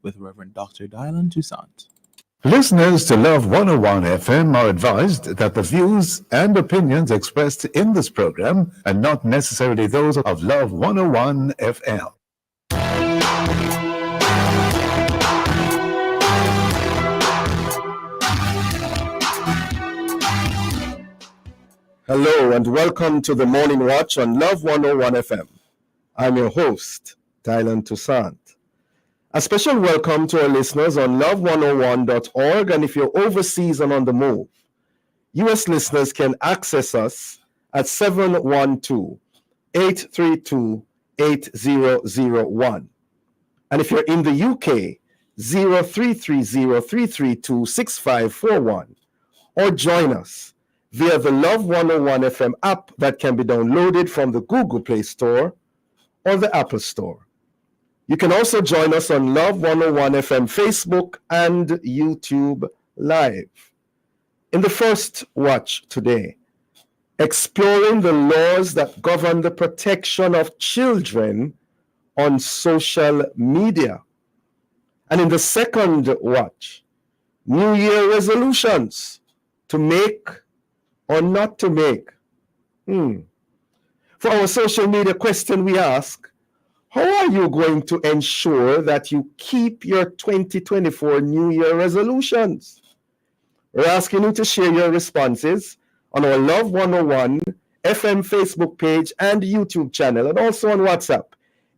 with Reverend Dr. Dylan Toussaint. Listeners to Love 101 FM are advised that the views and opinions expressed in this program are not necessarily those of Love 101 FM. Hello and welcome to the Morning Watch on Love 101 FM. I'm your host, Dylan Toussaint. A special welcome to our listeners on love101.org, and if you're overseas and on the move, U.S. listeners can access us at 712-832-8001. And if you're in the UK, 0330-332-6541, or join us via the Love 101 FM app that can be downloaded from the Google Play Store or the Apple Store. You can also join us on Love 101 FM Facebook and YouTube Live. In the first watch today, exploring the laws that govern the protection of children on social media. And in the second watch, New Year resolutions to make or not to make. For our social media question, we ask, how are you going to ensure that you keep your 2024 New Year resolutions? We're asking you to share your responses on our Love 101 FM Facebook page and YouTube channel, and also on WhatsApp,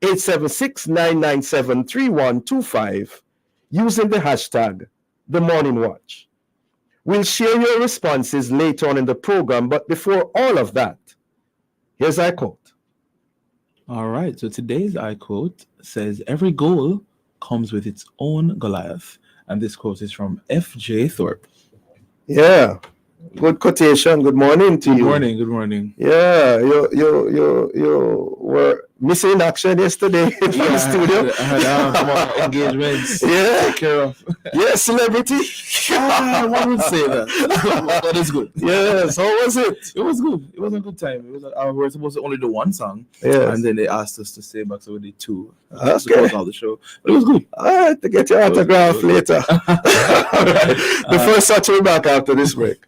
876-997-3125, using the hashtag The Morning Watch. We'll share your responses later on in the program, but before all of that, here's our quote. All right, so today's I quote says, "Every goal comes with its own Goliath." And this quote is from F.J. Thorpe. Yeah, good quotation. Good morning to you. Good morning. Yeah, you were missing in action yesterday from the studio. I had some engagements to take care of. Yeah, celebrity. I wouldn't say that, but it's good. Yes, how was it? It was good. It was a good time. We were supposed to only do one song, yes, and then they asked us to stay back, so we did two. Okay. To close out the show, but it was good. All right, to get your autograph later. The first touch will be back after this break.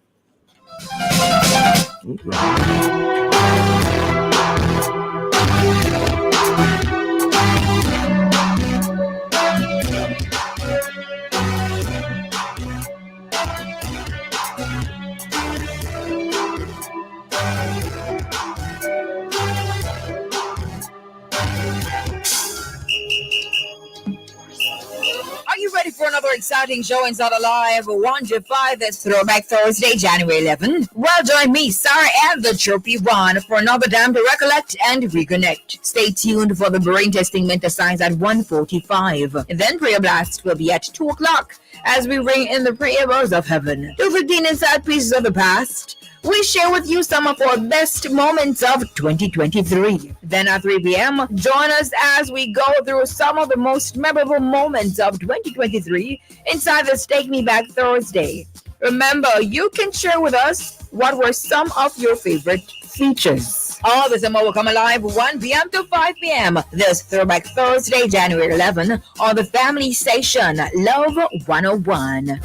Ready for another exciting show inside Alive 105 this Throwback Thursday, January 11th? Well, join me, Sarah, and the Chirpy One for another time to recollect and reconnect. Stay tuned for the brain testing mental science at 1:45. And then Prayer Blast will be at 2 o'clock as we ring in the prayers of heaven. 2:15 inside Pieces of the Past. We share with you some of our best moments of 2023. Then at 3 p.m., join us as we go through some of the most memorable moments of 2023 inside the Take Me Back Thursday. Remember, you can share with us what were some of your favorite features. All this and more will come alive 1 p.m. to 5 p.m. this Throwback Thursday, January 11 on the family station, Love 101.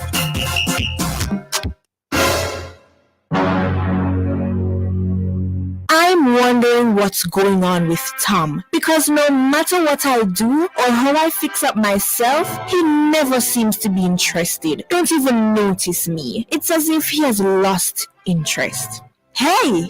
I'm wondering what's going on with Tom, because no matter what I do or how I fix up myself, he never seems to be interested. Don't even notice me. It's as if he has lost interest. Hey,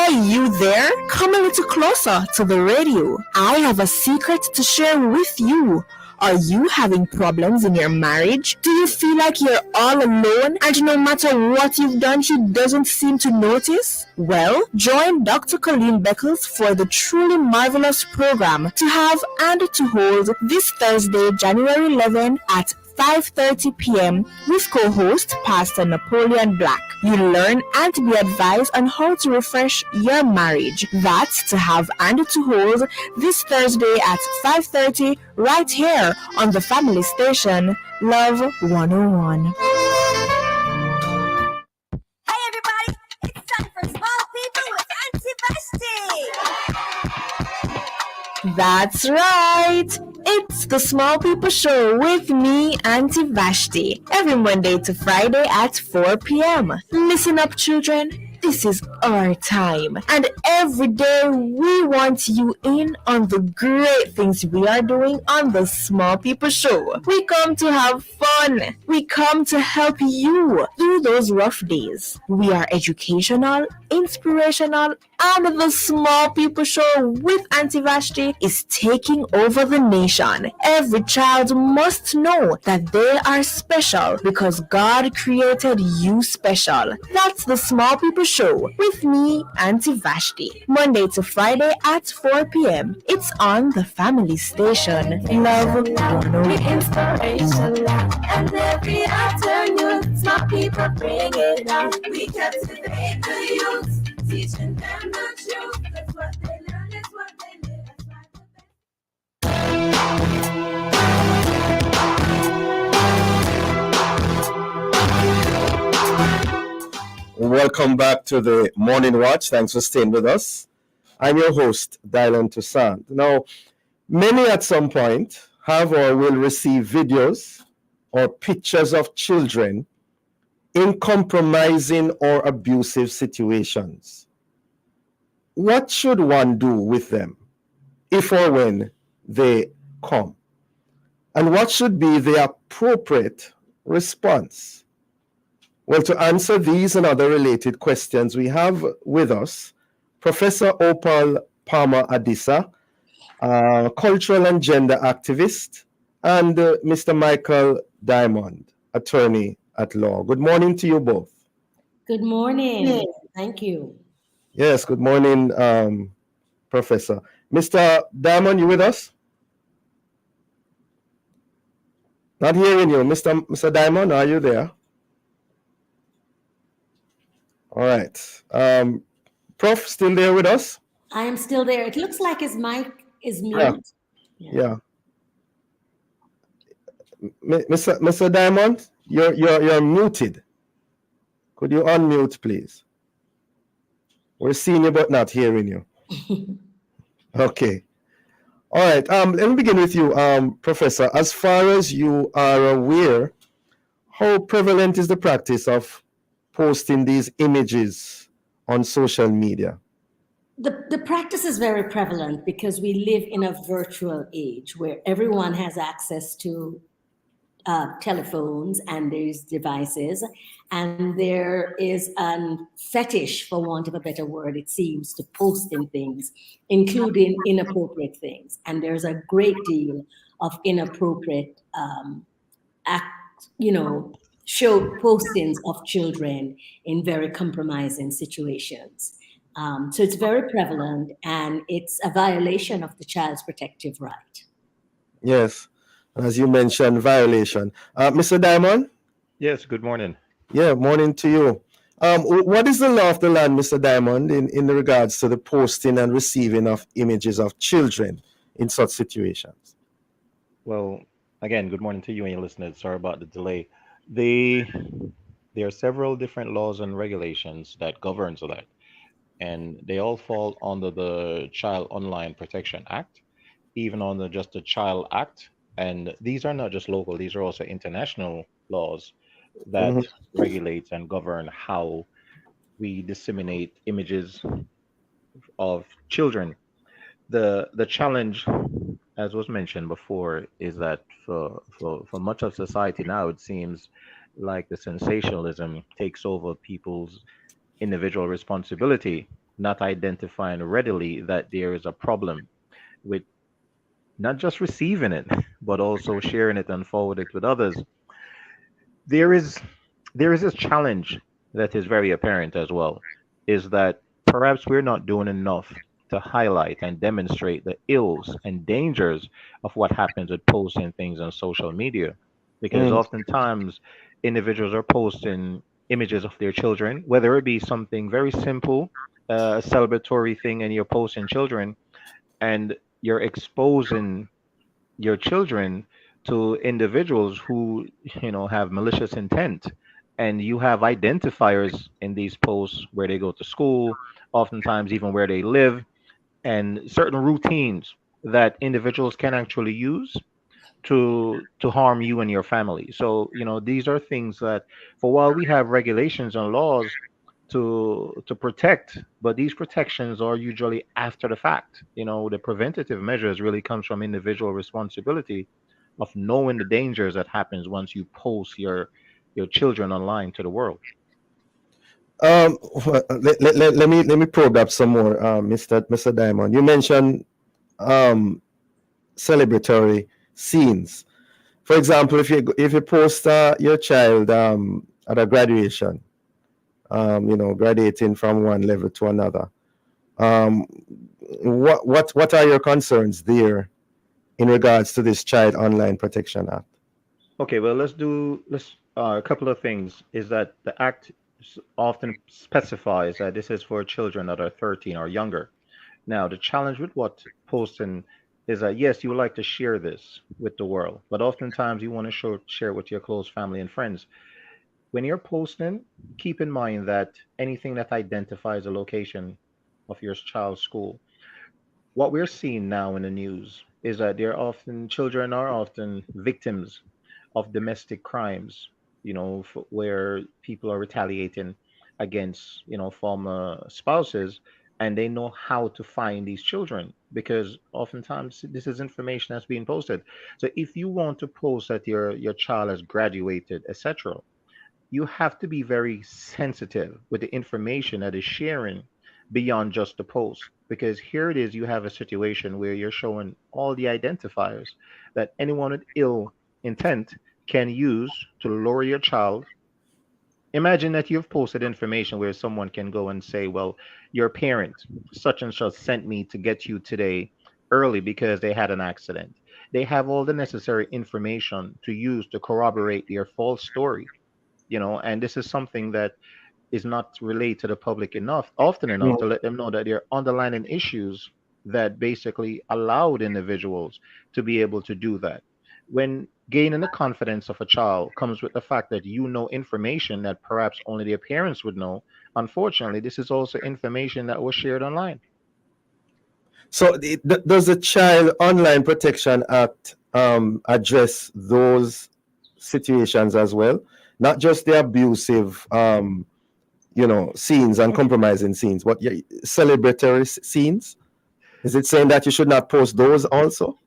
you there? Come a little closer to the radio. I have a secret to share with you. Are you having problems in your marriage? Do you feel like you're all alone and no matter what you've done, she doesn't seem to notice? Well, join Dr. Colleen Beckles for the truly marvelous program To Have and to Hold this Thursday, January 11 at 5:30 p.m. with co-host Pastor Napoleon Black. You'll learn and be advised on how to refresh your marriage. That's To Have and to Hold this Thursday at 5:30 right here on the family station, Love 101. Hey everybody, it's time for Small People with Auntie Vashti. That's right. It's the Small People Show with me, Auntie Vashti, every Monday to Friday at 4 p.m. Listen up, children. This is our time, and every day we want you in on the great things we are doing on the Small People Show. We come to have fun. We come to help you through those rough days. We are educational, inspirational, and the Small People Show with Auntie Vashti is taking over the nation. Every child must know that they are special because God created you special. That's the Small People Show with me, Auntie Vashti. Monday to Friday at 4 p.m. It's on the family station. Love 101. Inspiration, and every afternoon, smart people bring it out. We captivate the youth, teaching them the truth. That's what they learn, that's what they live. That's why Welcome back to the Morning Watch. Thanks for staying with us. I'm your host, Dylan Toussaint. Now, many at some point have or will receive videos or pictures of children in compromising or abusive situations. What should one do with them if or when they come? And what should be the appropriate response? Well, to answer these and other related questions, we have with us Professor Opal Palmer Adisa, cultural and gender activist, and Mr. Michael Diamond, attorney at law. Good morning to you both. Good morning. Thank you. Yes, good morning, Professor. Mr. Diamond, you with us? Not hearing you. Mr. Diamond, are you there? All right. Prof, still there with us? I am still there. It looks like his mic is Yeah. mute. Yeah. Mr. Diamond, you're muted. Could you unmute, please? We're seeing you but not hearing you. Okay. All right. Let me begin with you, Professor. As far as you are aware, how prevalent is the practice of posting these images on social media? The practice is very prevalent because we live in a virtual age where everyone has access to telephones and there's devices, and there is a fetish, for want of a better word, it seems, to posting things, including inappropriate things. And there's a great deal of inappropriate show postings of children in very compromising situations. So it's very prevalent, and it's a violation of the child's protective right. Yes. As you mentioned, violation. Mr. Diamond? Yes, good morning. Yeah, morning to you. What is the law of the land, Mr. Diamond, in regards to the posting and receiving of images of children in such situations? Well, again, good morning to you and your listeners. Sorry about the delay. There are several different laws and regulations that govern so that, and they all fall under the Child Online Protection Act, even under just the Child Act. And these are not just local; these are also international laws that regulate and govern how we disseminate images of children. The challenge, as was mentioned before, is that for much of society now, it seems like the sensationalism takes over people's individual responsibility, not identifying readily that there is a problem with not just receiving it, but also sharing it and forward it with others. There is there is this challenge that is very apparent as well, is that perhaps we're not doing enough to highlight and demonstrate the ills and dangers of what happens with posting things on social media. Because Mm, oftentimes individuals are posting images of their children, whether it be something very simple, a celebratory thing, and you're posting children, and you're exposing your children to individuals who have malicious intent, and you have identifiers in these posts where they go to school, oftentimes even where they live, and certain routines. that individuals can actually use to harm you and your family. So, these are things that, for while we have regulations and laws to protect, but these protections are usually after the fact. The preventative measures really comes from individual responsibility of knowing the dangers that happens once you post your children online to the world. Let me probe that some more, Mr. Diamond. You mentioned um, celebratory scenes. For example, if you post your child at a graduation, graduating from one level to another, um, what are your concerns there in regards to this Child Online Protection Act? Okay, well, let's a couple of things is that the act often specifies that this is for children that are 13 or younger. Now, the challenge with what posting is that, yes, you would like to share this with the world, but oftentimes you want to share it with your close family and friends. When you're posting, keep in mind that anything that identifies a location of your child's school, what we're seeing now in the news is that children are often victims of domestic crimes, where people are retaliating against, former spouses, and they know how to find these children because oftentimes this is information that's being posted. So if you want to post that your child has graduated, etc., you have to be very sensitive with the information that is sharing beyond just the post, because here it is, you have a situation where you're showing all the identifiers that anyone with ill intent can use to lure your child. Imagine that you've posted information where someone can go and say, well, your parent such and such sent me to get you today early because they had an accident. They have all the necessary information to use to corroborate their false story, and this is something that is not relayed to the public often enough to let them know that there are underlying issues that basically allowed individuals to be able to do that. When gaining the confidence of a child comes with the fact that you know information that perhaps only their parents would know, unfortunately, this is also information that was shared online. So, does the Child Online Protection Act address those situations as well? Not just the abusive, scenes and compromising scenes, but celebratory scenes? Is it saying that you should not post those also?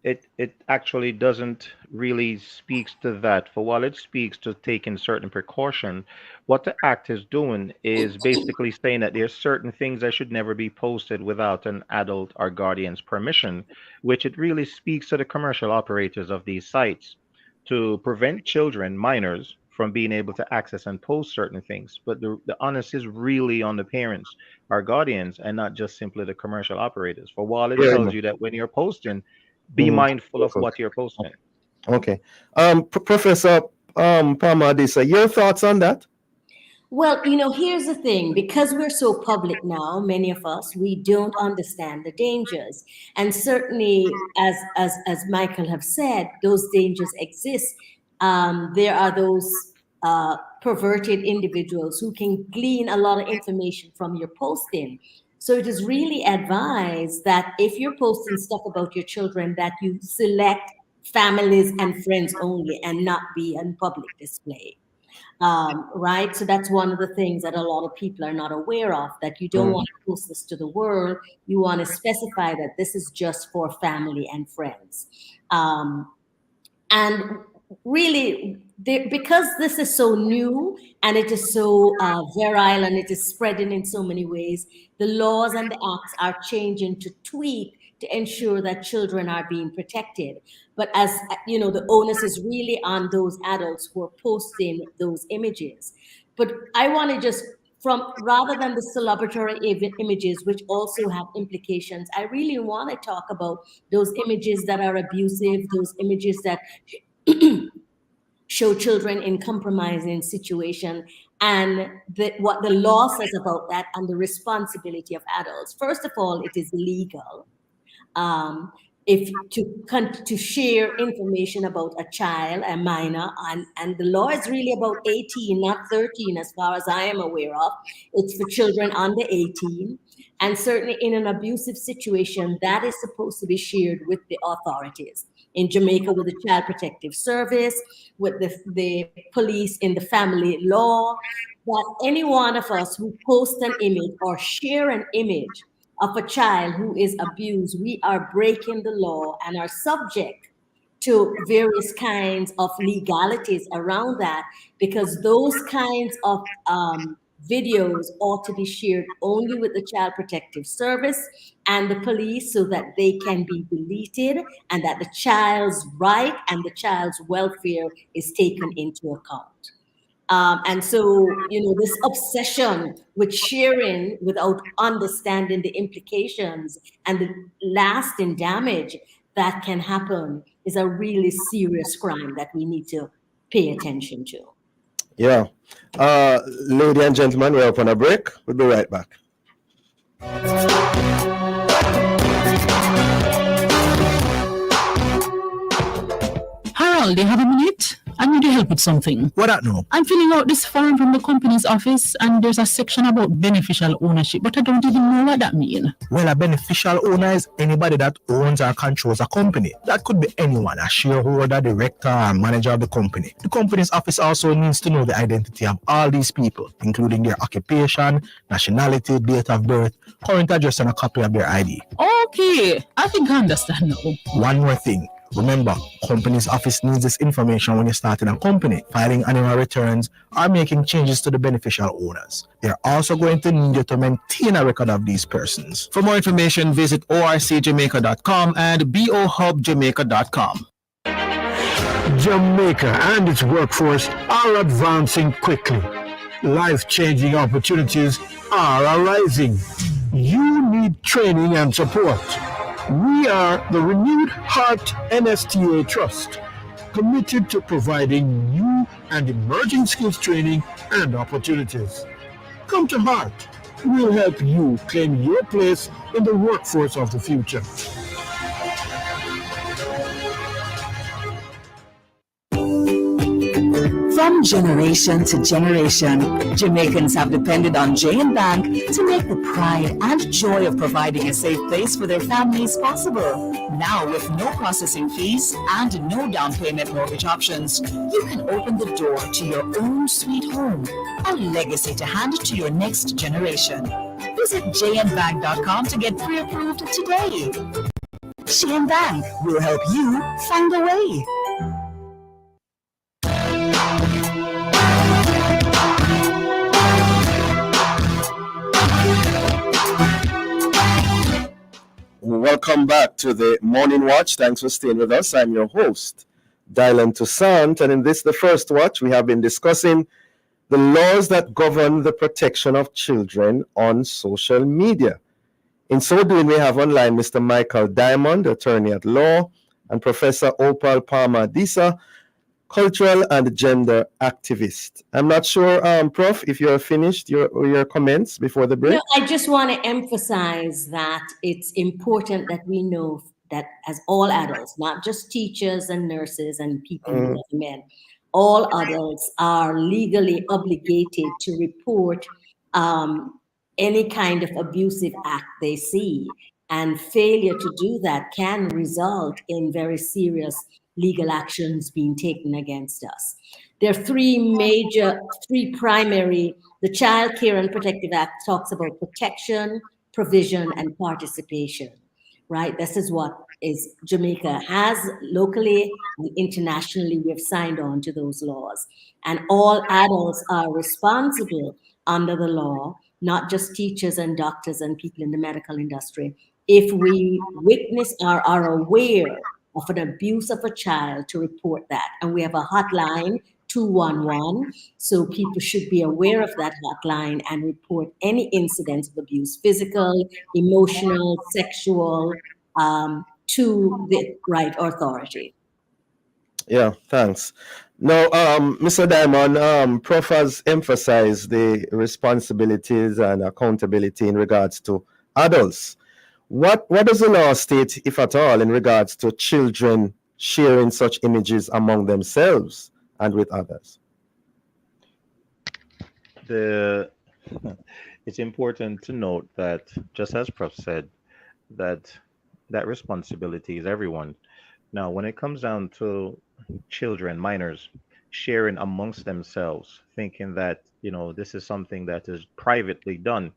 It actually doesn't really speaks to that. For while it speaks to taking certain precaution, what the act is doing is basically saying that there's certain things that should never be posted without an adult or guardian's permission, which it really speaks to the commercial operators of these sites to prevent children, minors, from being able to access and post certain things. But the onus is really on the parents or guardians and not just simply the commercial operators. For while it Very tells much. you that when you're posting, be Mhm. mindful of what you're posting. Okay. Professor Palma Adisa, your thoughts on that? Well, here's the thing, because we're so public now, many of us, we don't understand the dangers. And certainly, as Michael have said, those dangers exist. There are those perverted individuals who can glean a lot of information from your posting. So it is really advised that if you're posting stuff about your children, that you select families and friends only and not be on public display. Right? So that's one of the things that a lot of people are not aware of, that you don't want to post this to the world. You want to specify that this is just for family and friends. And really, because this is so new and it is so virile and it is spreading in so many ways, the laws and the acts are changing to tweak to ensure that children are being protected. But as the onus is really on those adults who are posting those images. But I want to just, from rather than the celebratory images, which also have implications, I really want to talk about those images that are abusive, those images that show children in compromising situation, and what the law says about that and the responsibility of adults. First of all, it is illegal um, if to share information about a child, a minor, and the law is really about 18, not 13, as far as I am aware of. It's for children under 18. And certainly in an abusive situation, that is supposed to be shared with the authorities. In Jamaica, with the Child Protective Service, with the police in the family law, that any one of us who post an image or share an image of a child who is abused, we are breaking the law and are subject to various kinds of legalities around that, because those kinds of videos ought to be shared only with the Child Protective Service and the police so that they can be deleted and that the child's right and the child's welfare is taken into account. And so, this obsession with sharing without understanding the implications and the lasting damage that can happen is a really serious crime that we need to pay attention to. Yeah. Ladies and gentlemen, we're up on a break. We'll be right back. Harold, do you have a minute? I need your help with something. What that no? I'm filling out this form from the company's office and there's a section about beneficial ownership, but I don't even know what that means. Well, a beneficial owner is anybody that owns or controls a company. That could be anyone, a shareholder, director, or manager of the company. The company's office also needs to know the identity of all these people, including their occupation, nationality, date of birth, current address, and a copy of their ID. Okay, I think I understand now. One more thing. Remember, company's office needs this information when you're starting a company, filing annual returns, or making changes to the beneficial owners. They're also going to need you to maintain a record of these persons. For more information, visit orcjamaica.com and bohubjamaica.com. Jamaica and its workforce are advancing quickly. Life-changing opportunities are arising. You need training and support. We are the Renewed Heart NSTA Trust, committed to providing new and emerging skills training and opportunities. Come to Heart. We'll help you claim your place in the workforce of the future. From generation to generation, Jamaicans have depended on J&B Bank to make the pride and joy of providing a safe place for their families possible. Now, with no processing fees and no down payment mortgage options, you can open the door to your own sweet home, a legacy to hand to your next generation. Visit jnbank.com to get pre-approved today. J&B Bank will help you find a way. Welcome back to the Morning Watch. Thanks for staying with us. I'm your host, Dylan Toussaint, and in this, the first watch, we have been discussing the laws that govern the protection of children on social media. In so doing, we have online Mr. Michael Diamond, attorney at law, and Professor Opal Palma-Disa, cultural and gender activist. I'm not sure, Prof, if you're finished your comments before the break. No, I just want to emphasize that it's important that we know that as all adults, not just teachers and nurses and people in the government, all adults are legally obligated to report any kind of abusive act they see. And failure to do that can result in very serious legal actions being taken against us. There are three primary, the Child Care and Protective Act talks about protection, provision, and participation, right? This is what is Jamaica has locally and internationally. We have signed on to those laws. And all adults are responsible under the law, not just teachers and doctors and people in the medical industry. If we witness or are aware of an abuse of a child, to report that. And we have a hotline, 211, so people should be aware of that hotline and report any incidents of abuse, physical, emotional, sexual, to the right authority. Yeah, thanks. Now, Mr. Diamond, Prof has emphasized the responsibilities and accountability in regards to adults. What does the law state, if at all, in regards to children sharing such images among themselves and with others? It's important to note that, just as Prof said, that that responsibility is everyone. Now, when it comes down to children, minors, sharing amongst themselves, thinking that, this is something that is privately done,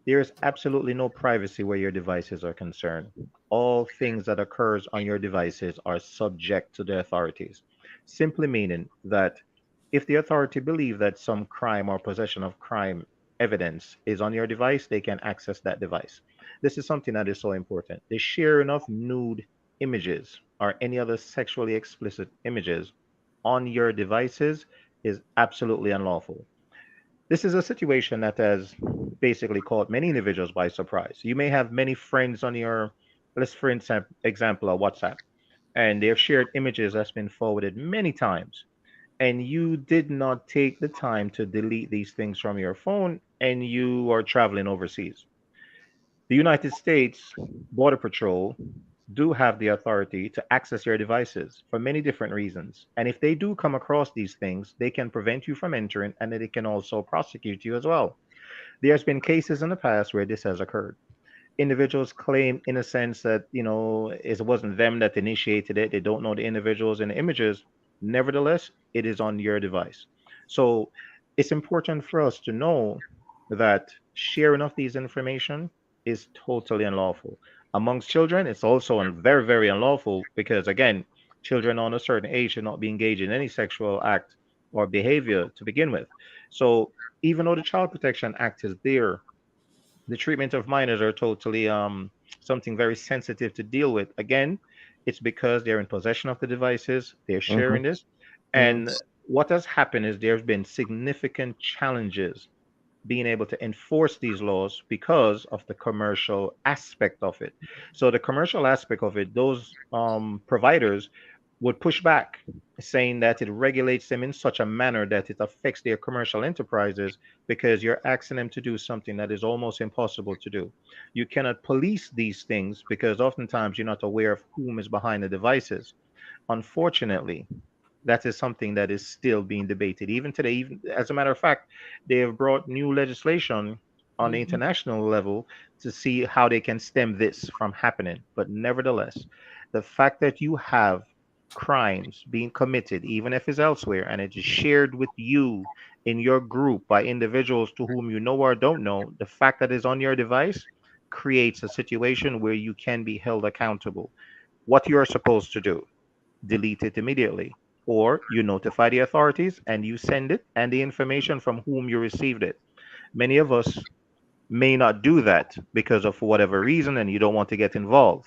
there is absolutely no privacy where your devices are concerned. All things that occurs on your devices are subject to the authorities. Simply meaning that if the authority believe that some crime or possession of crime evidence is on your device, they can access that device. This is something that is so important. The sharing of nude images or any other sexually explicit images on your devices is absolutely unlawful. This is a situation that has basically caught many individuals by surprise. You may have many friends on your, let's for example, a WhatsApp, and they have shared images that's been forwarded many times, and you did not take the time to delete these things from your phone, and you are traveling overseas. The United States Border Patrol do have the authority to access your devices for many different reasons. And if they do come across these things, they can prevent you from entering, and then they can also prosecute you as well. There's been cases in the past where this has occurred. Individuals claim in a sense that, it wasn't them that initiated it. They don't know the individuals and the images. Nevertheless, it is on your device. So it's important for us to know that sharing of these information is totally unlawful. Amongst children, it's also very, very unlawful because, again, children on a certain age should not be engaged in any sexual act or behavior to begin with. So even though the Child Protection Act is there, the treatment of minors are totally something very sensitive to deal with. Again, it's because they're in possession of the devices, they're Mm-hmm. sharing this, Mm-hmm. and what has happened is there's been significant challenges being able to enforce these laws because of the commercial aspect of it. So the commercial aspect of it, those providers would push back, saying that it regulates them in such a manner that it affects their commercial enterprises because you're asking them to do something that is almost impossible to do. You cannot police these things because oftentimes you're not aware of whom is behind the devices. Unfortunately, that is something that is still being debated even today. Even as a matter of fact, they have brought new legislation on the Mhm. international level to see how they can stem this from happening. But nevertheless, the fact that you have crimes being committed, even if it's elsewhere, and it is shared with you in your group by individuals to whom you know or don't know, the fact that it's on your device creates a situation where you can be held accountable. What you are supposed to do: delete it immediately. Or you notify the authorities and you send it and the information from whom you received it. Many of us may not do that because of whatever reason and you don't want to get involved.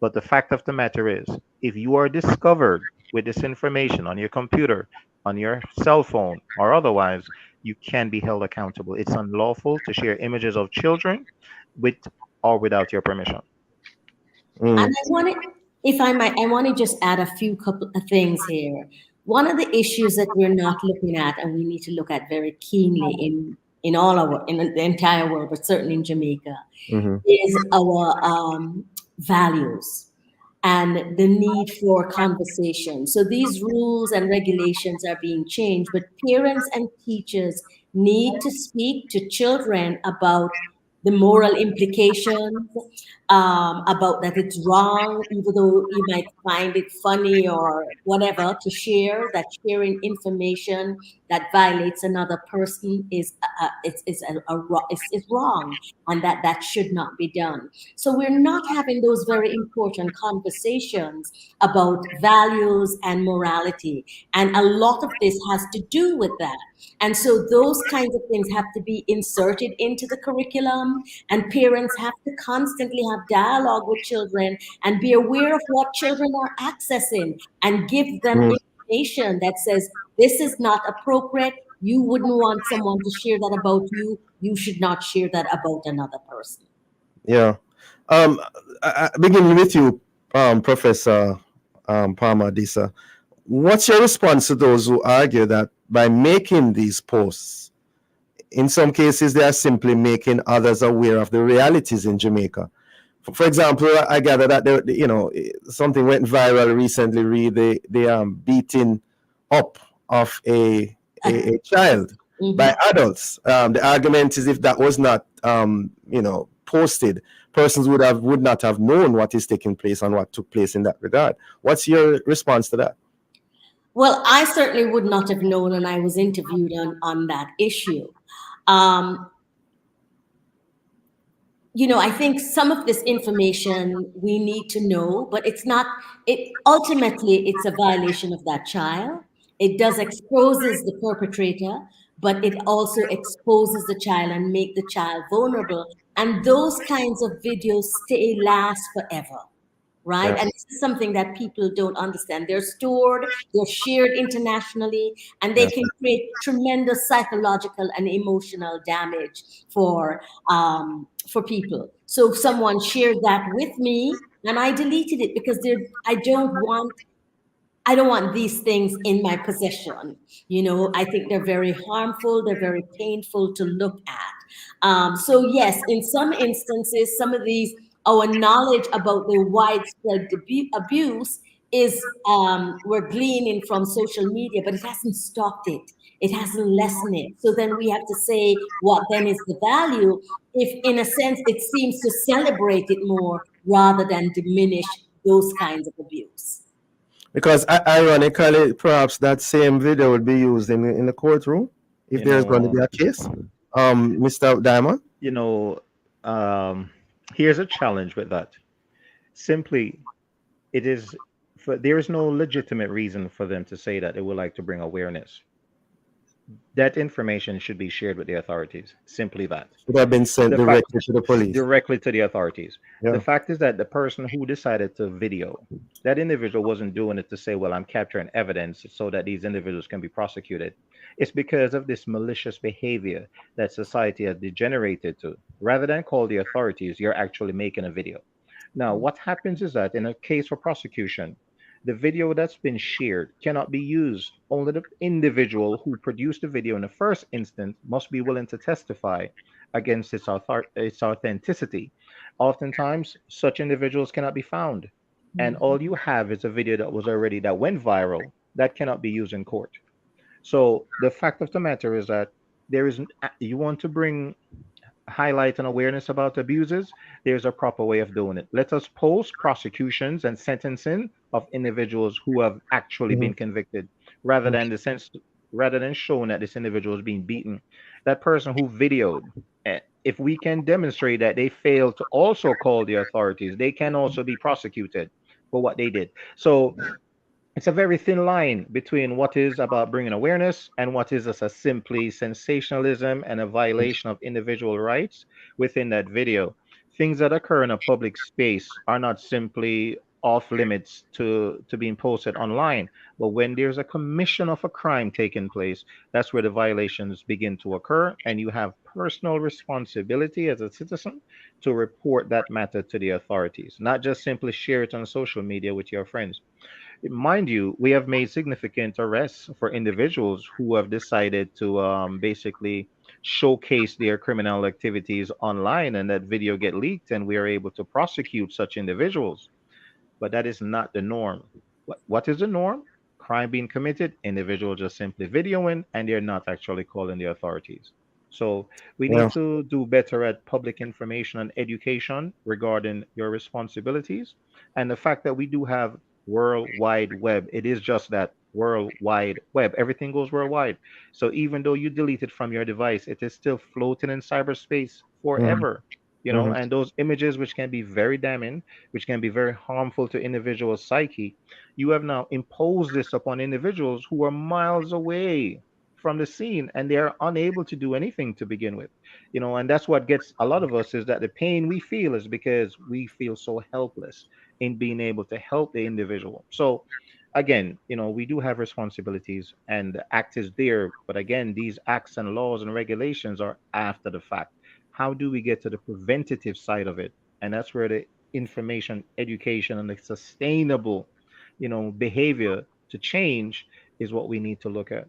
But the fact of the matter is, if you are discovered with this information on your computer, on your cell phone, or otherwise, you can be held accountable. It's unlawful to share images of children with or without your permission. And Mm. I want to, if I might, I want to just add a few couple of things here. One of the issues that we're not looking at, and we need to look at very keenly in all our in the entire world, but certainly in Jamaica, Mm-hmm. is our values and the need for conversation. So these rules and regulations are being changed, but parents and teachers need to speak to children about the moral implications, about that it's wrong, even though you might find it funny or whatever, to share that sharing information that violates another person is wrong, and that should not be done. So we're not having those very important conversations about values and morality, and a lot of this has to do with that. And so those kinds of things have to be inserted into the curriculum, and parents have to constantly have dialogue with children and be aware of what children are accessing and give them Mm. information that says, this is not appropriate. You wouldn't want someone to share that about you. You should not share that about another person. Yeah. Um, beginning with you, Professor Palmer Disa, what's your response to those who argue that by making these posts, in some cases, they are simply making others aware of the realities in Jamaica? For example, I gather that something went viral recently. The beating up of a child. by adults. The argument is if that was not, posted, persons would not have known what is taking place and what took place in that regard. What's your response to that? Well, I certainly would not have known, and I was interviewed on that issue. Um, I think some of this information we need to know, but it's not, ultimately, it's a violation of that child. It does exposes the perpetrator, but it also exposes the child and make the child vulnerable. And those kinds of videos last forever, right? Yeah. And this is something that people don't understand. They're stored, they're shared internationally, and they Yeah. can create tremendous psychological and emotional damage for people. So if someone shared that with me, and I deleted it because I don't want these things in my possession. I think they're very harmful, they're very painful to look at. So, yes, in some instances, some of these, our knowledge about the widespread abuse is we're gleaning from social media, but it hasn't stopped it. It hasn't lessened it. So then we have to say what then is the value if, in a sense, it seems to celebrate it more rather than diminish those kinds of abuse. Because ironically, perhaps that same video would be used in the courtroom if You there's going to know, be a case. Mr. Diamond? you know, um, here's a challenge with that. Simply, there is no legitimate reason for them to say that they would like to bring awareness. That information should be shared with the authorities. Simply that. Should have been sent The fact directly to the police. directly to the authorities. The Yeah. fact is that the person who decided to video, that individual wasn't doing it to say, well, I'm capturing evidence so that these individuals can be prosecuted. It's because of this malicious behavior that society has degenerated to. Rather than call the authorities, you're actually making a video. Now, what happens is that in a case for prosecution, the video that's been shared cannot be used. Only the individual who produced the video in the first instance must be willing to testify against its authenticity. Oftentimes, such individuals cannot be found, and all you have is a video that went viral that cannot be used in court. So the fact of the matter is that there is you want to bring highlight and awareness about abuses, there's a proper way of doing it. Let us post prosecutions and sentencing of individuals who have actually Mhm. been convicted, rather than the sense, rather than showing that this individual is being beaten. That person who videoed, if we can demonstrate that they failed to also call the authorities, they can also be prosecuted for what they did. So it's a very thin line between what is about bringing awareness and what is just a simply sensationalism and a violation of individual rights within that video. Things that occur in a public space are not simply off limits to being posted online. But when there's a commission of a crime taking place, that's where the violations begin to occur, and you have personal responsibility as a citizen to report that matter to the authorities, not just simply share it on social media with your friends. Mind you, we have made significant arrests for individuals who have decided to basically showcase their criminal activities online, and that video get leaked, and we are able to prosecute such individuals. But that is not the norm. What is the norm? Crime being committed, individual just simply videoing, and they're not actually calling the authorities. So we need Yeah. to do better at public information and education regarding your responsibilities. And the fact that we do have World Wide Web, it is just that World Wide Web. Everything goes worldwide. So even though you delete it from your device, it is still floating in cyberspace Mhm. forever. Mhm. And those images, which can be very damning, which can be very harmful to individual psyche, you have now imposed this upon individuals who are miles away from the scene, and they are unable to do anything to begin with. And that's what gets a lot of us, is that the pain we feel is because we feel so helpless in being able to help the individual. So again, we do have responsibilities, and the act is there, but again, these acts and laws and regulations are after the fact. How do we get to the preventative side of it? And that's where the information, education, and the sustainable, behavior to change is what we need to look at.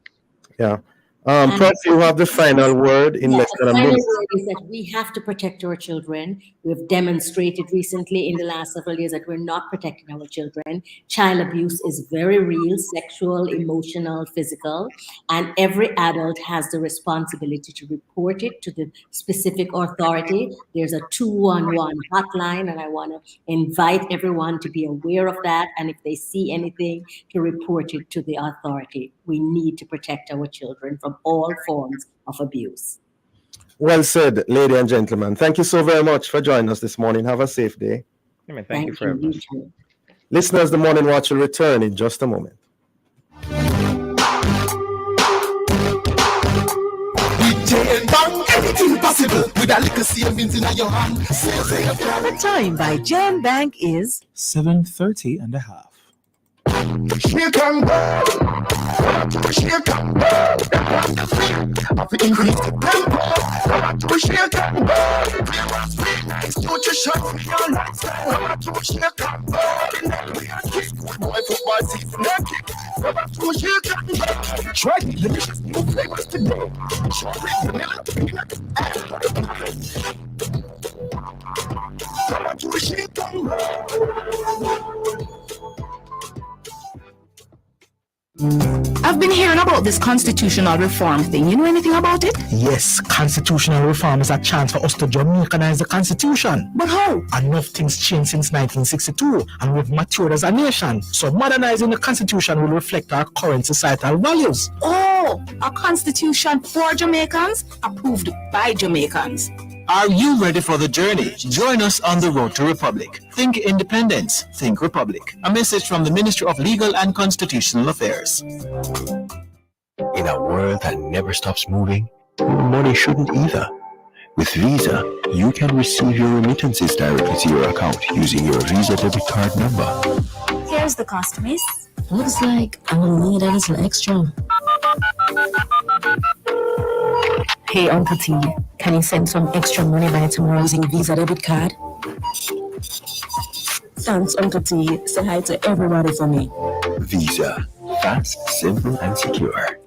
Yeah. Prof, you have the final word in less The than a final minute. word is that we have to protect our children. We've demonstrated recently in the last several years that we're not protecting our children. Child abuse is very real, sexual, emotional, physical, and every adult has the responsibility to report it to the specific authority. There's a 211 hotline, and I want to invite everyone to be aware of that. And if they see anything, to report it to the authority. We need to protect our children from all forms of abuse. Well said, lady and gentlemen. Thank you so very much for joining us this morning. Have a safe day. Thank you for having us. Too. Listeners, the Morning Watch will return in just a moment. Anything possible with a little savings in your hand. The time by Jan Bank is 7:30 and a half. She can go. She can go. Increase the tempo. She can go. Nutrition for your lifestyle. She can go. Boy, football season naked. She can go. Try the delicious new flavors today. Strawberry, vanilla, peanut. She can go. I've been hearing about this constitutional reform thing. You know anything about it? Yes, constitutional reform is a chance for us to Jamaicanize the constitution. But how? Enough things changed since 1962 and we've matured as a nation. So modernizing the constitution will reflect our current societal values. Oh, a constitution for Jamaicans, approved by Jamaicans. Are you ready for the journey? Join us on the road to Republic. Think independence, think Republic. A message from the Ministry of Legal and Constitutional Affairs. In a world that never stops moving, your money shouldn't either. With Visa, you can receive your remittances directly to your account using your Visa debit card number. Here's the cost, miss. Looks like I will need a little extra. Hey, Uncle T, can you send some extra money by tomorrow using Visa debit card? Thanks, Uncle T. Say hi to everybody for me. Visa. Fast, simple, and secure.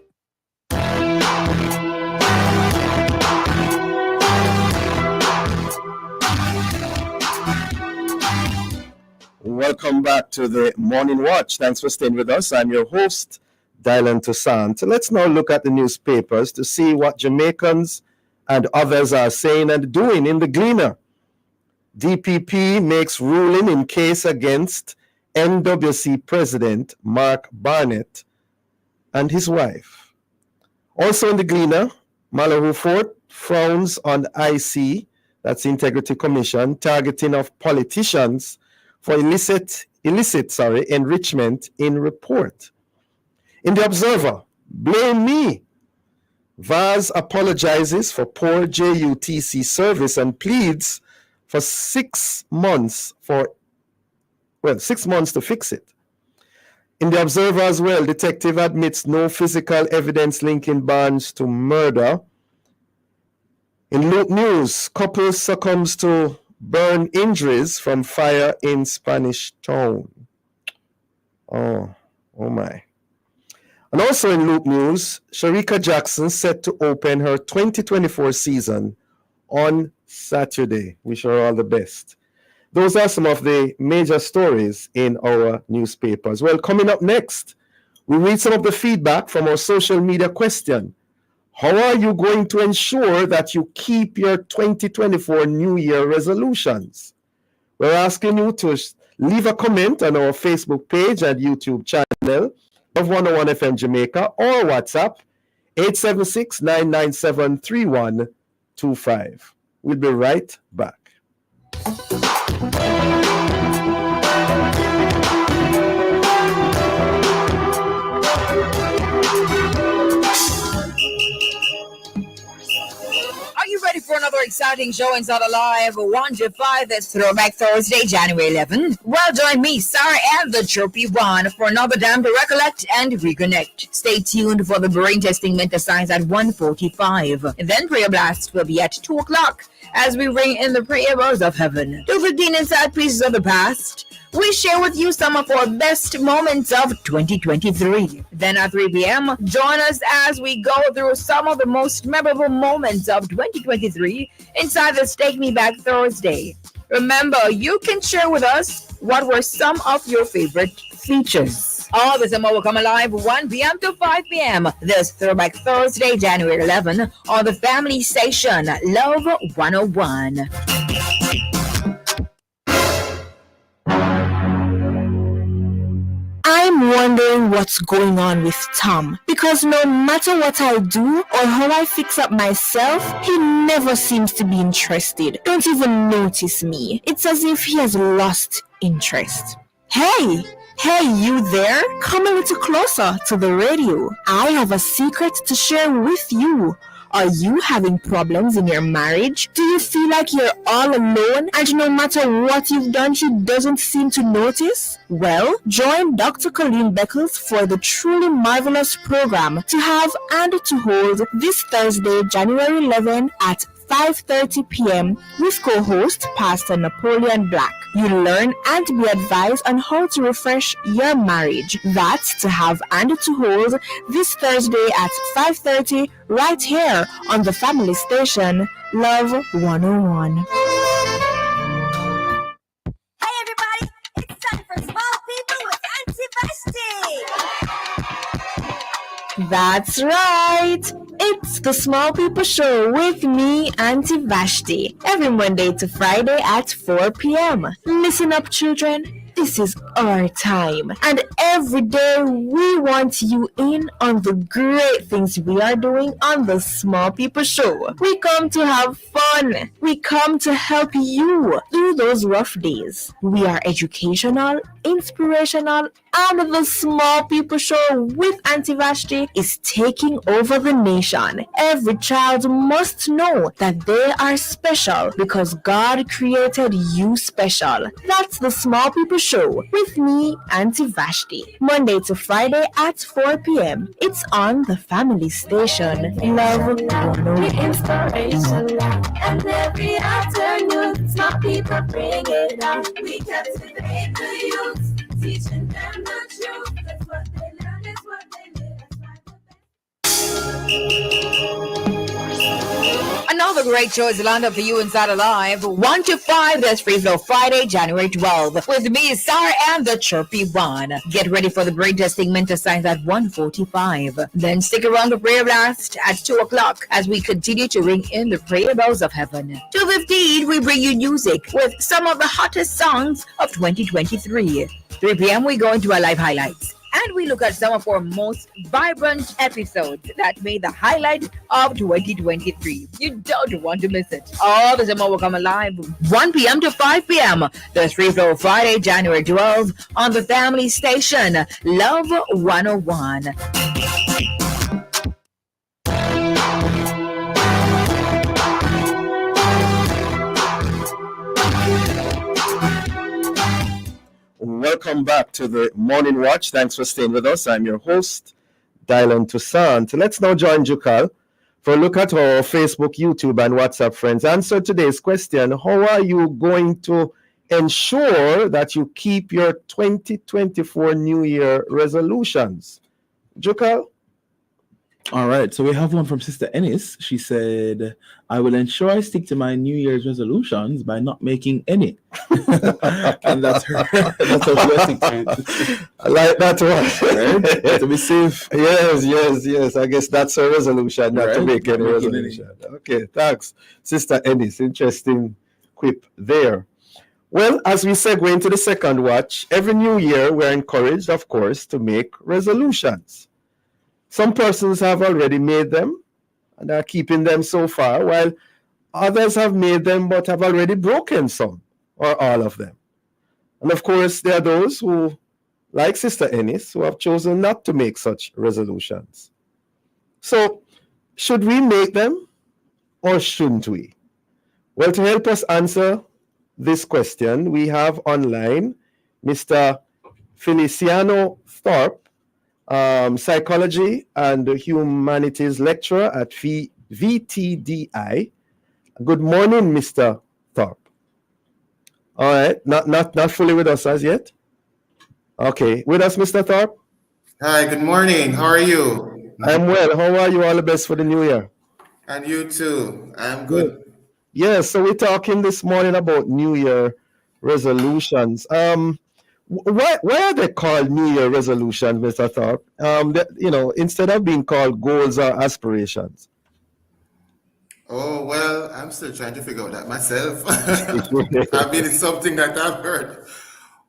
Welcome back to the Morning Watch. Thanks for staying with us. I'm your host, Dylan Toussaint. Let's now look at the newspapers to see what Jamaicans and others are saying and doing in the Gleaner. DPP makes ruling in case against NWC President Mark Barnett and his wife. Also in the Gleaner, Malahoo Fort frowns on IC, that's Integrity Commission, targeting of politicians for illicit enrichment in report. In the Observer, blame me. Vaz apologizes for poor JUTC service and pleads for 6 months to fix it. In the Observer as well, detective admits no physical evidence linking Barnes to murder. In Loop News, couple succumbs to burn injuries from fire in Spanish Town. Oh my. And also in Loop News, Sharika Jackson set to open her 2024 season on Saturday. Wish her all the best. Those are some of the major stories in our newspapers. Well, coming up next, we read some of the feedback from our social media question. How are you going to ensure that you keep your 2024 New Year resolutions? We're asking you to leave a comment on our Facebook page and YouTube channel of 101 FM Jamaica or WhatsApp 876-997-3125. We'll be right back. Are you ready for another exciting show inside Alive 105 this Throwback Thursday, January 11? Well, join me, Sarah, and the Chirpy One for another time to recollect and reconnect. Stay tuned for the brain testing mental science at 1:45. Then Prayer Blast will be at 2 o'clock. as we ring in the prayer bells of heaven. 2:15 inside pieces of the past. We share with you some of our best moments of 2023. Then at 3 p.m., join us as we go through some of the most memorable moments of 2023 inside this Take Me Back Thursday. Remember, you can share with us what were some of your favorite features. All this and more will come alive 1 p.m. to 5 p.m. this Throwback Thursday, January 11, on the family station, Love 101. I'm wondering what's going on with Tom because no matter what I do or how I fix up myself, he never seems to be interested. Don't even notice me. It's as if he has lost interest. Hey, you there? Come a little closer to the radio. I have a secret to share with you. Are you having problems in your marriage? Do you feel like you're all alone and no matter what you've done, he doesn't seem to notice? Well, join Dr. Colleen Beckles for the truly marvelous program To Have and to Hold this Thursday, January 11 at 5:30 p.m. with co-host Pastor Napoleon Black. You'll learn and be advised on how to refresh your marriage. That's To Have and to Hold this Thursday at 5:30 right here on the family station, Love 101. Hey everybody, it's time for Small People with Auntie Vashti. That's right. It's the Small People Show with me, Auntie Vashti, every Monday to Friday at 4 p.m. Listen up, children. This is our time. And every day we want you in on the great things we are doing on the Small People Show. We come to have fun. We come to help you through those rough days. We are educational, inspirational, and the Small People Show with Auntie Vashti is taking over the nation. Every child must know that they are special because God created you special. That's the Small People Show with me, Auntie Vashti. Monday to Friday at 4 p.m. It's on the family station, Love 101. Inspiration and every afternoon, small people bring it out. We captivate the youth, teaching them the truth. That's what they learn, that's what they live. Another great show is lined up for you inside Alive. 1 to 5, that's Free Flow Friday, January 12th. With me, Sarah and the Chirpy One. Get ready for the brain testing mental science at 1:45. Then stick around for prayer blast at 2 o'clock as we continue to ring in the prayer bells of heaven. 2:15, we bring you music with some of the hottest songs of 2023. 3 p.m., we go into our live highlights. And we look at some of our most vibrant episodes that made the highlight of 2023. You don't want to miss it. All the more will come alive 1 p.m. to 5 p.m. The Free Flow Friday, January 12th on the family station, Love 101. Welcome back to the Morning Watch. Thanks for staying with us. I'm your host, Dylan Toussaint. Let's now join Jukal for a look at our Facebook, YouTube, and WhatsApp friends. Answer today's question: how are you going to ensure that you keep your 2024 New Year resolutions? Jukal? All right, so we have one from Sister Ennis. She said, I will ensure I stick to my New Year's resolutions by not making any. And that's her. That's her blessing to it. I like that one. Right? To be safe. Yes. I guess that's her resolution, not to Right? make any Not making resolution. Okay, thanks, Sister Ennis. Interesting quip there. Well, as we segue into the second watch, every new year we're encouraged, of course, to make resolutions. Some persons have already made them and are keeping them so far, while others have made them but have already broken some or all of them. And of course, there are those who, like Sister Ennis, who have chosen not to make such resolutions. So, should we make them or shouldn't we? Well, to help us answer this question, we have online Mr. Feliciano Thorpe, psychology and humanities lecturer at VTDI, Good morning, Mr. Thorpe. All right, not fully with us as yet. Okay, with us, Mr. Thorpe. Hi, good morning. How are you? I'm well. How are you? All the best for the new year. And you too. I'm Good. good. Yeah, so we're talking this morning about New Year resolutions. Why are they called New Year resolutions, Mr. Thorpe? Instead of being called goals or aspirations. Oh, well, I'm still trying to figure out that myself. I mean, it's something that I've heard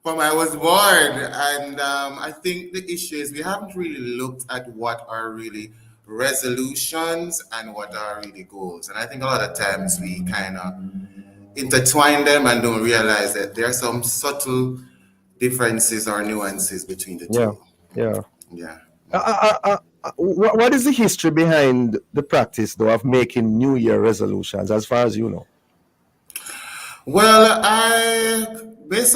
from I was born. And I think the issue is we haven't really looked at what are really resolutions and what are really goals. And I think a lot of times we kind of intertwine them and don't realize that there are some subtle differences or nuances between the Yeah, two. yeah. Yeah. What is the history behind the practice, though, of making New Year resolutions, as far as you know? Well, it's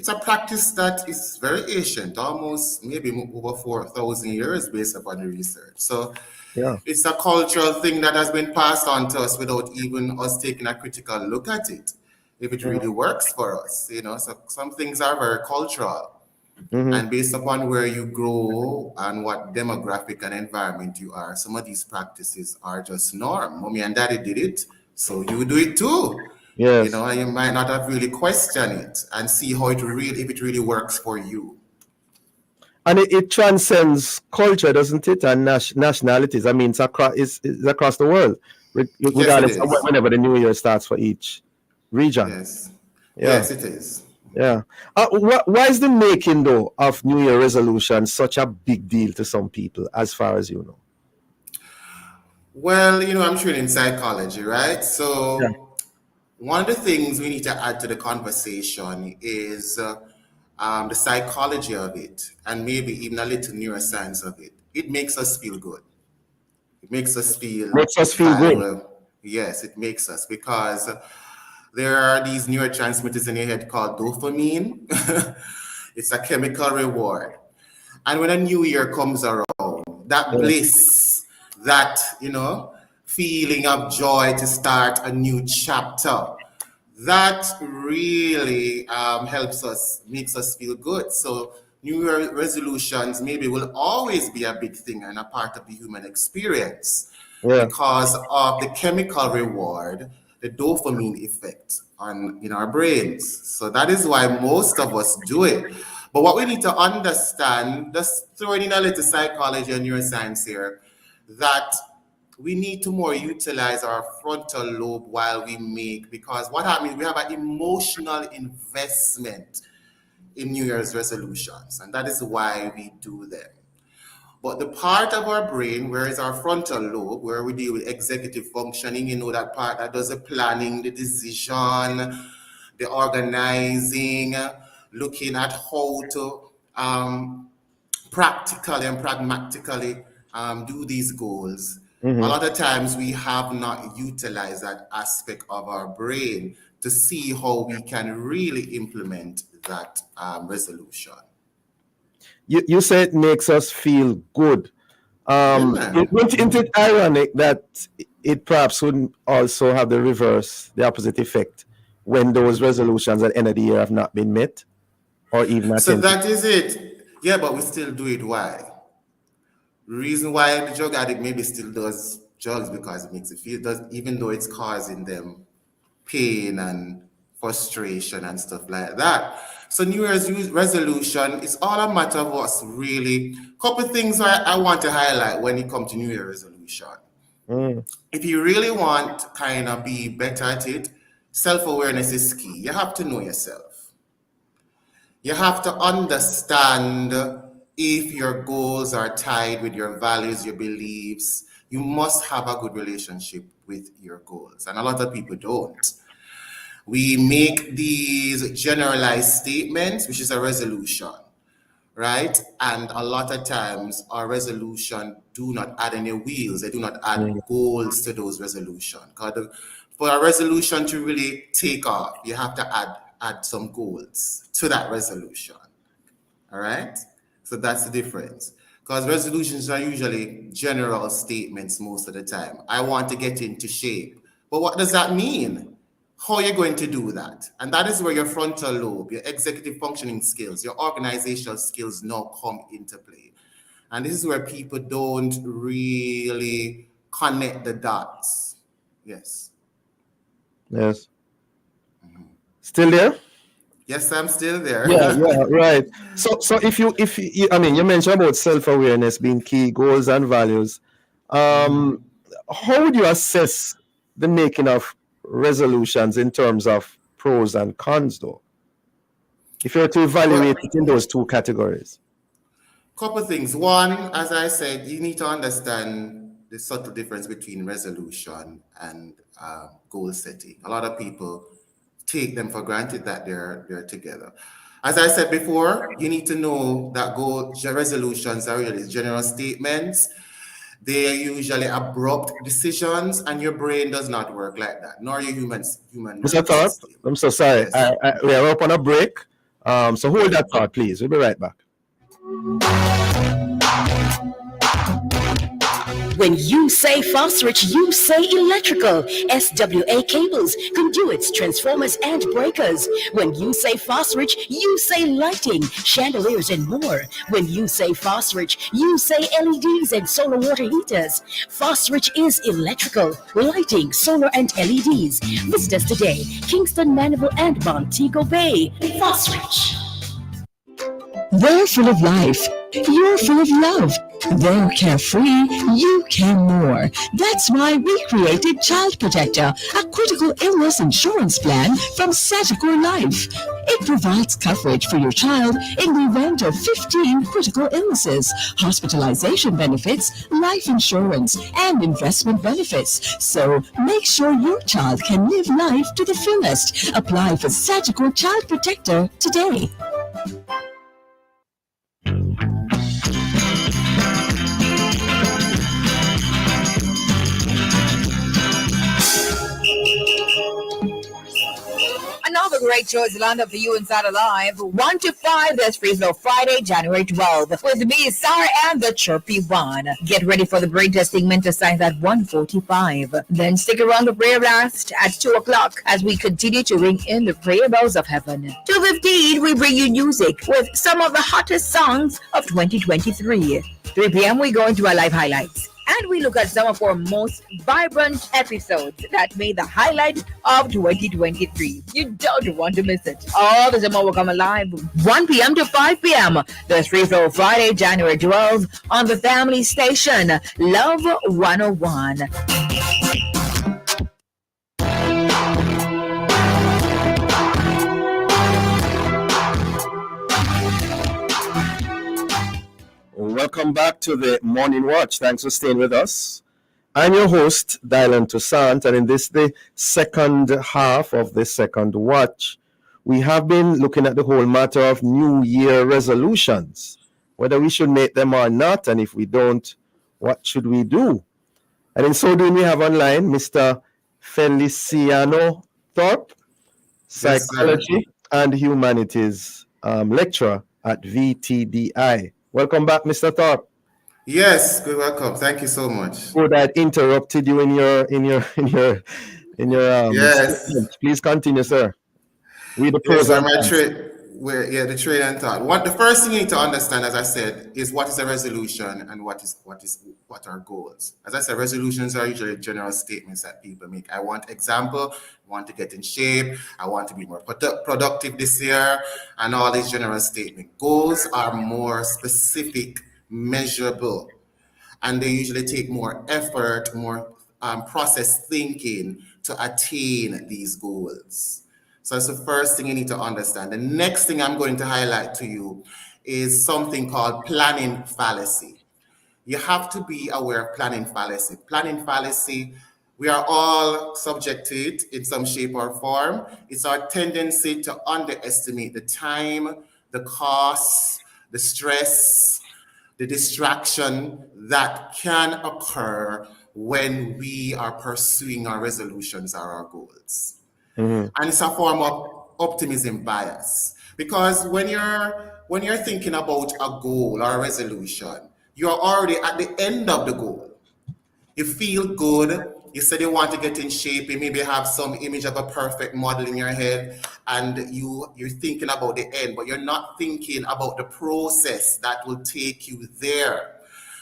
a practice that is very ancient, almost maybe over 4,000 years based upon the research. So Yeah. it's a cultural thing that has been passed on to us without even us taking a critical look at it, if it really works for us. So some things are very cultural. And based upon where you grow and what demographic and environment you are, some of these practices are just norm. Mommy and daddy did it, so you do it too. Yes. And you might not have really questioned it and see how if it really works for you. And it transcends culture, doesn't it? And nationalities. I mean, it's across the world, regardless of is. whenever the new year starts for each region. Yes. Yeah. Yes, it is. Yeah. Why is the making, though, of New Year resolution such a big deal to some people, as far as you know? Well, I'm trained in psychology, right? So one of the things we need to add to the conversation is the psychology of it, and maybe even a little neuroscience of it. It makes us feel good. It makes us feel Makes us feel great. Yes, it makes us, because there are these neurotransmitters in your head called dopamine. It's a chemical reward. And when a new year comes around, that bliss, that, feeling of joy to start a new chapter, that really helps us, makes us feel good. So New Year resolutions maybe will always be a big thing and a part of the human experience because of the chemical reward, the dopamine effect in our brains. So that is why most of us do it. But what we need to understand, just throwing in a little psychology and neuroscience here, that we need to more utilize our frontal lobe while we make, because what happens, we have an emotional investment in New Year's resolutions, and that is why we do them. But the part of our brain, where is our frontal lobe, where we deal with executive functioning, that part that does the planning, the decision, the organizing, looking at how to practically and pragmatically do these goals. A lot of times we have not utilized that aspect of our brain to see how we can really implement that resolution. You say it makes us feel good. Isn't it ironic that it perhaps wouldn't also have the opposite effect when those resolutions at the end of the year have not been met or even attempted? So that is it. Yeah, but we still do it. Why? Reason why the drug addict maybe still does drugs, because it makes it feel, even though it's causing them pain and frustration and stuff like that. So New Year's resolution is all a matter of us really. Couple things I want to highlight when it comes to New Year's resolution. If you really want to kind of be better at it, self-awareness is key. You have to know yourself. You have to understand if your goals are tied with your values, your beliefs. You must have a good relationship with your goals. And a lot of people don't. We make these generalized statements, which is a resolution, right? And a lot of times our resolution do not add any wheels. They do not add goals to those resolutions. For a resolution to really take off, you have to add some goals to that resolution. All right? So that's the difference. Because resolutions are usually general statements most of the time. I want to get into shape, But what does that mean? How are you going to do that? And that is where your frontal lobe, your executive functioning skills, your organizational skills now come into play. And this is where people don't really connect the dots. Yes. Yes. Still there? Yes, I'm still there. Yeah, right. So if you I mean, you mentioned about self-awareness being key, goals and values. How would you assess the making of resolutions in terms of pros and cons, though? If you were to evaluate it in those two categories. Couple things. One, as I said, you need to understand the subtle difference between resolution and goal setting. A lot of people take them for granted that they're together. As I said before, you need to know that resolutions are really general statements. They are usually abrupt decisions, and your brain does not work like that, nor your human Mr. Thorpe, I'm so sorry. We are up on a break. So hold that thought, please. We'll be right back. When you say phosphorus, you say electrical. SWA cables, conduits, transformers, and breakers. When you say phosphorus, you say lighting, chandeliers, and more. When you say phosphorus, you say LEDs and solar water heaters. Phosphorus is electrical, lighting, solar, and LEDs. Visit us today, Kingston, Mandeville, and Montego Bay. Phosphorus. They're full of life. You're full of love. They're carefree. You can more. That's why we created Child Protector, a critical illness insurance plan from Sagicor Life. It provides coverage for your child in the event of 15 critical illnesses, hospitalization benefits, life insurance, and investment benefits. So make sure your child can live life to the fullest. Apply for Sagicor Child Protector today. Another great show is lined up for you inside Alive. 1 to 5, that's Free Flow Friday, January 12th. With me, Sarah and the Chirpy One. Get ready for the brain testing mental science at 1:45. Then stick around the prayer blast at 2 o'clock as we continue to ring in the prayer bells of heaven. 2:15, we bring you music with some of the hottest songs of 2023. 3 p.m., we go into our live highlights. And we look at some of our most vibrant episodes that made the highlight of 2023. You don't want to miss it. All this and more will come alive 1 p.m. to 5 p.m. The Free Flow Friday, January 12th on the family station, Love 101. Welcome back to the Morning Watch. Thanks for staying with us. I'm your host, Dylan Toussaint, and in the second half of the second watch, we have been looking at the whole matter of New Year resolutions, whether we should make them or not, and if we don't, what should we do? And in so doing, we have online Mr. Feliciano Thorpe, Psychology and Humanities lecturer at VTDI. Welcome back, Mr. Thorpe. Yes, good welcome. Thank you so much. Good, I interrupted you in your yes. Statement. Please continue, sir. The train and thought. The first thing you need to understand, as I said, is what is a resolution and what are goals. As I said, resolutions are usually general statements that people make. I want example, I want to get in shape, I want to be more productive this year, and all these general statements. Goals are more specific, measurable, and they usually take more effort, more process thinking to attain these goals. So that's the first thing you need to understand. The next thing I'm going to highlight to you is something called planning fallacy. You have to be aware of planning fallacy. Planning fallacy, we are all subject to it in some shape or form. It's our tendency to underestimate the time, the cost, the stress, the distraction that can occur when we are pursuing our resolutions or our goals. And it's a form of optimism bias, because when you're thinking about a goal or a resolution, you're already at the end of the goal. You feel good, you said you want to get in shape, you maybe have some image of a perfect model in your head, and you're thinking about the end, but you're not thinking about the process that will take you there.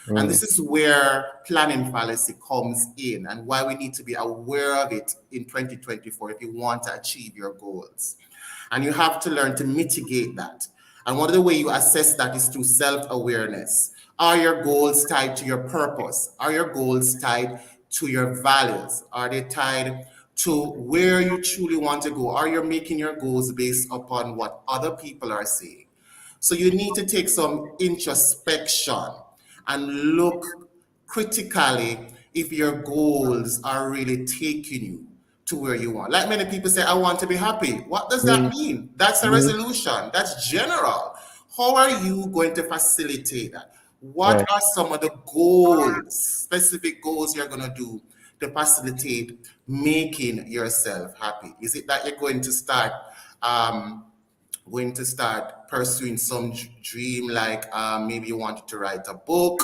And this is where planning fallacy comes in, and why we need to be aware of it in 2024 if you want to achieve your goals. And you have to learn to mitigate that. And one of the ways you assess that is through self-awareness. Are your goals tied to your purpose? Are your goals tied to your values? Are they tied to where you truly want to go? Are you making your goals based upon what other people are saying? So you need to take some introspection and look critically if your goals are really taking you to where you want. Like many people say, I want to be happy. What does that mean? That's a resolution. That's general. How are you going to facilitate that? What are some of the goals, specific goals you're going to do to facilitate making yourself happy? Is it that you're going to start pursuing some dream, like maybe you wanted to write a book,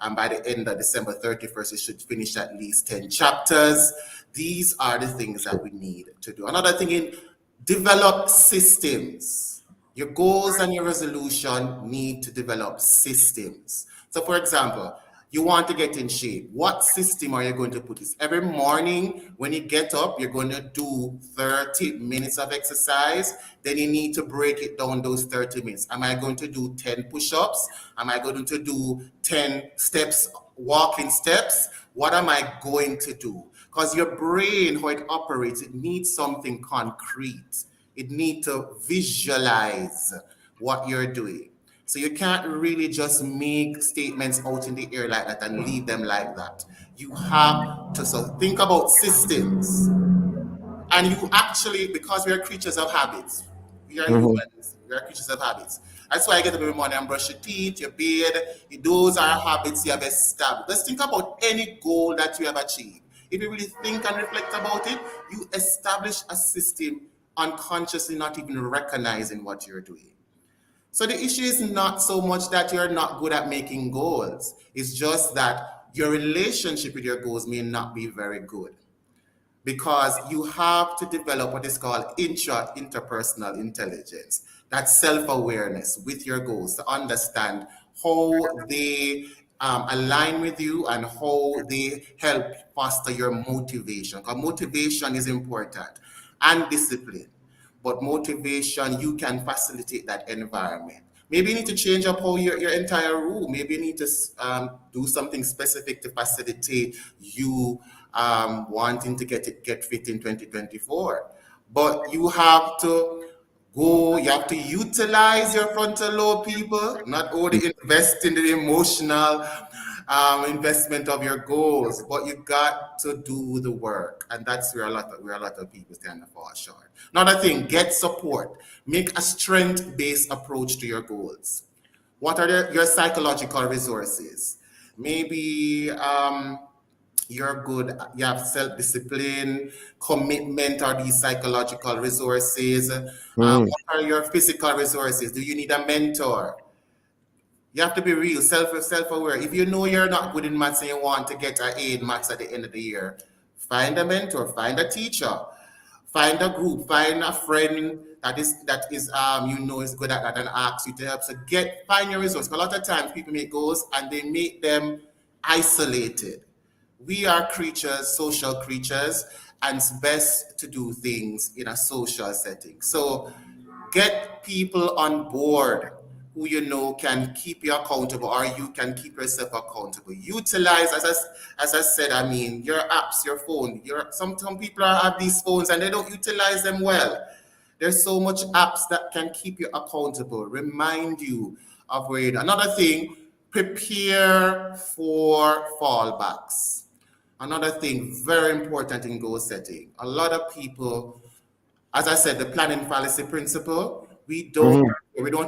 and by the end of December 31st, you should finish at least 10 chapters. These are the things that we need to do. Another thing in develop systems. Your goals and your resolution need to develop systems. So for example, you want to get in shape. What system are you going to put this? Every morning when you get up, you're going to do 30 minutes of exercise. Then you need to break it down those 30 minutes. Am I going to do 10 push-ups? Am I going to do 10 steps, walking steps? What am I going to do? Because your brain, how it operates, it needs something concrete. It needs to visualize what you're doing. So you can't really just make statements out in the air like that and leave them like that. You have to think about systems. And you actually, because we are creatures of habits, we are humans, we are creatures of habits. That's why I get up every morning and brush your teeth, your beard. Those are habits you have established. Let's think about any goal that you have achieved. If you really think and reflect about it, you establish a system unconsciously, not even recognizing what you're doing. So the issue is not so much that you're not good at making goals. It's just that your relationship with your goals may not be very good, because you have to develop what is called interpersonal intelligence, that self-awareness with your goals, to understand how they align with you and how they help foster your motivation. Because motivation is important, and discipline. But motivation, you can facilitate that environment. Maybe you need to change up how your entire room. Maybe you need to do something specific to facilitate you wanting to get fit in 2024. But you have to you have to utilize your frontal lobe, people, not only invest in the emotional investment of your goals, but you got to do the work. And that's where a lot of people tend to fall short. Another thing, get support. Make a strength-based approach to your goals. What are your psychological resources? Maybe you're good, you have self-discipline, commitment are these psychological resources. What are your physical resources? Do you need a mentor? You have to be real, self-aware. If you know you're not good in maths and you want to get an A in maths at the end of the year, find a mentor, find a teacher, find a group, find a friend that is you know is good at that and ask you to help. So find your resource. A lot of times people make goals and they make them isolated. We are creatures, social creatures, and it's best to do things in a social setting. So get people on board who you know can keep you accountable, or you can keep yourself accountable. Utilize, as I said, I mean, your apps, your phone. Some people have these phones and they don't utilize them well. There's so much apps that can keep you accountable, remind you of where you're. Another thing, prepare for fallbacks. Another thing, very important in goal setting. A lot of people, as I said, the planning fallacy principle, we don't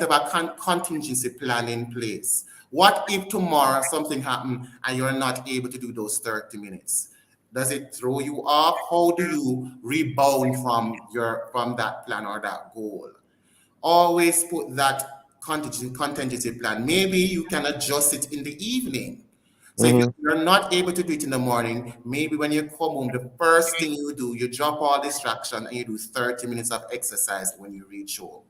have a contingency plan in place. What if tomorrow something happened and you're not able to do those 30 minutes? Does it throw you off? How do you rebound from that plan or that goal? Always put that contingency plan. Maybe you can adjust it in the evening. So if you're not able to do it in the morning, maybe when you come home, the first thing you do, you drop all distraction and you do 30 minutes of exercise when you reach home.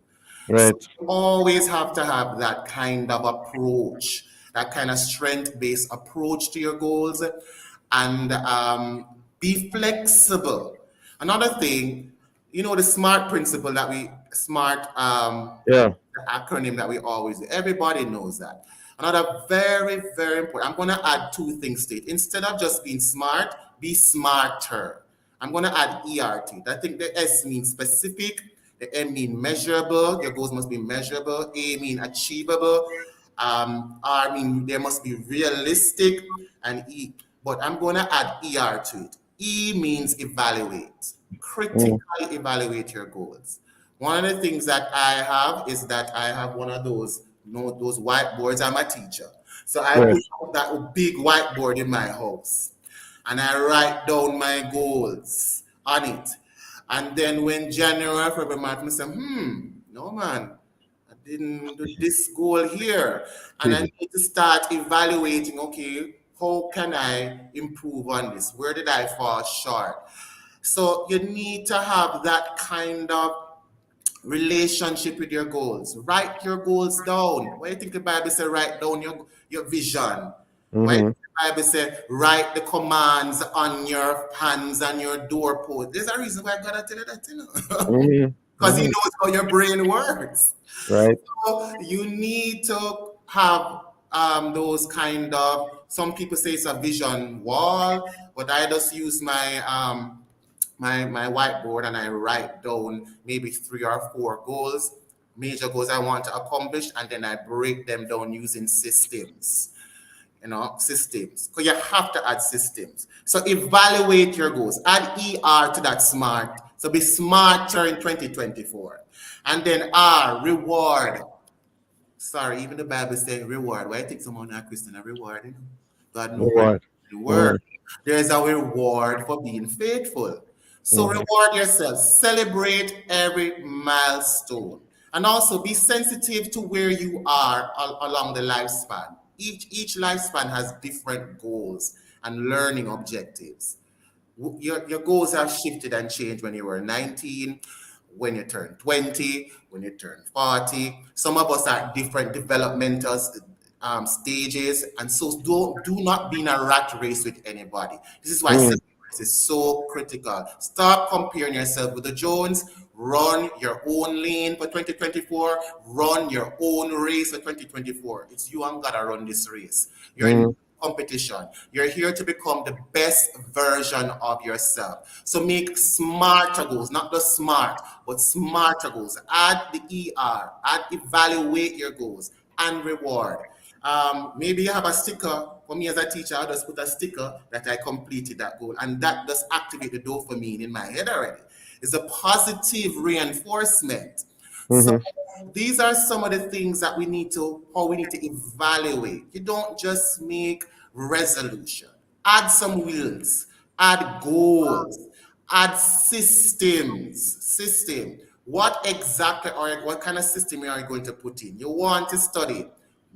Right. So you always have to have that kind of approach, that kind of strength-based approach to your goals, and be flexible. Another thing, the SMART principle that Yeah. the acronym that we always do. Everybody knows that. Another very, very important. I'm going to add two things to it. Instead of just being smart, be smarter. I'm going to add ERT. I think the S means specific, the M mean measurable. Your goals must be measurable. A mean achievable. R mean they must be realistic, and E. But I'm going to add ER to it. E means evaluate. Critically evaluate your goals. One of the things that I have is that I have one of those whiteboards. I'm a teacher. So I put up that big whiteboard in my house and I write down my goals on it. And then when January, February, March, I say, no man, I didn't do this goal here. And I need to start evaluating, okay, how can I improve on this? Where did I fall short? So you need to have that kind of relationship with your goals. Write your goals down. Why do you think the Bible says write down your vision? Why do the Bible says write the commands on your hands and your doorpost? There's a reason why God tell you that, because He knows how your brain works. Right. So you need to have those kind of, some people say it's a vision wall, but I just use my my whiteboard and I write down maybe 3 or 4 goals, major goals I want to accomplish, and then I break them down using systems. Systems. Because you have to add systems. So evaluate your goals. Add ER to that SMART. So be smarter in 2024. And then R, reward. Sorry, even the Bible says reward. Why I think someone not Christian a reward? God knows. Reward. There's a reward for being faithful. So reward yourself. Celebrate every milestone. And also be sensitive to where you are along the lifespan. Each lifespan has different goals and learning objectives. Your goals have shifted and changed when you were 19, when you turn 20, when you turn 40. Some of us are different developmental stages, and so do not be in a rat race with anybody. This is why this is so critical. Stop comparing yourself with the Jones. Run your own lane for 2024. Run your own race for 2024. It's you and God to run this race. You're in competition. You're here to become the best version of yourself. So make smarter goals, not just smart, but smarter goals. Add the ER, evaluate your goals, and reward. Maybe you have a sticker. For me as a teacher, I just put a sticker that I completed that goal, and that does activate the dopamine in my head already. It's a positive reinforcement. So these are some of the things that we need to evaluate. You don't just make resolution. Add some wheels, add goals, add systems. What exactly what kind of system are you going to put in? You want to study.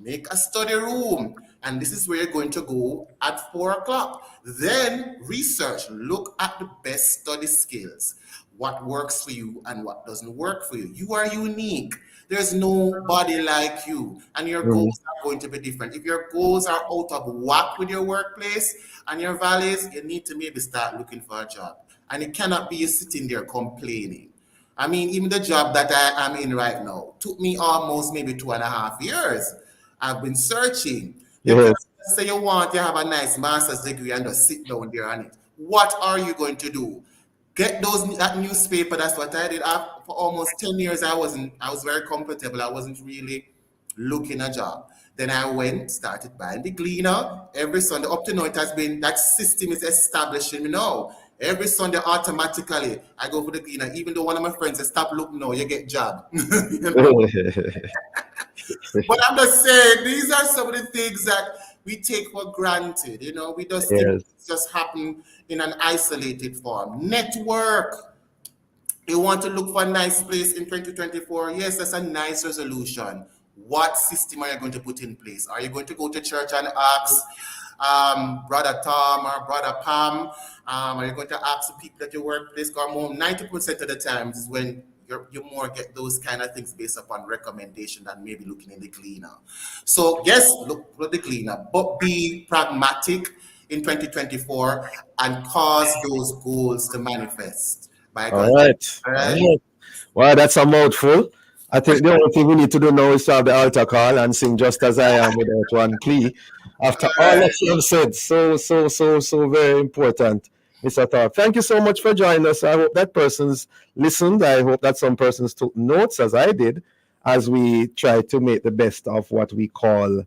Make a study room, and this is where you're going to go at 4 o'clock. Then research, look at the best study skills, what works for you and what doesn't work for you. You are unique. There's nobody like you, and your goals are going to be different. If your goals are out of whack with your workplace and your values, you need to maybe start looking for a job. And it cannot be you sitting there complaining. I mean, even the job that I am in right now took me almost maybe 2.5 years. I've been searching. You can't say you want to have a nice master's degree and just sit down there on it. What are you going to do? Get that newspaper. That's what I did. For almost 10 years, I was very comfortable. I wasn't really looking a job. Then I started buying the Gleaner every Sunday. Up to now, that system is established in me now. Every Sunday, automatically, I go for the Gleaner. Even though one of my friends says, stop looking now, you get job. But I'm just saying, these are some of the things that we take for granted. We just think it's just happen in an isolated form. Network. You want to look for a nice place in 2024? Yes, that's a nice resolution. What system are you going to put in place? Are you going to go to church and ask Brother Tom or Brother Pam, are you going to ask the people at your workplace come home? 90% of the times is when you more get those kind of things based upon recommendation than maybe looking in the cleaner. So yes, look for the cleaner, but be pragmatic in 2024 and cause those goals to manifest. By All God. right. All All right. right. Well, that's a mouthful. I think the only thing we need to do now is to have the altar call and sing Just As I Am without one plea. After all that you have said, so very important, Mr. Thorpe. Thank you so much for joining us. I hope that persons listened. I hope that some persons took notes, as I did, as we try to make the best of what we call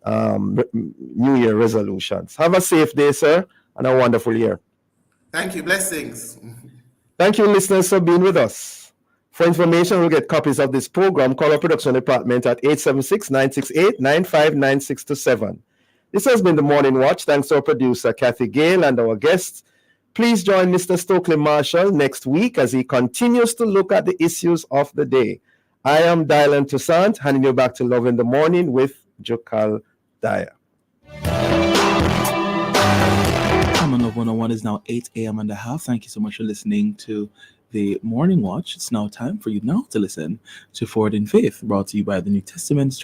New Year resolutions. Have a safe day, sir, and a wonderful year. Thank you. Blessings. Thank you, listeners, for being with us. For information, we'll get copies of this program. Call our production department at 876-968-959627. This has been the Morning Watch. Thanks to our producer, Kathy Gale, and our guests. Please join Mr. Stokely Marshall next week as he continues to look at the issues of the day. I am Dylan Toussaint, handing you back to Love in the Morning with Jokal Dyer. Time on Love 101 is now 8 a.m. and a half. Thank you so much for listening to the Morning Watch. It's now time for you now to listen to Forward in Faith, brought to you by the New Testament Church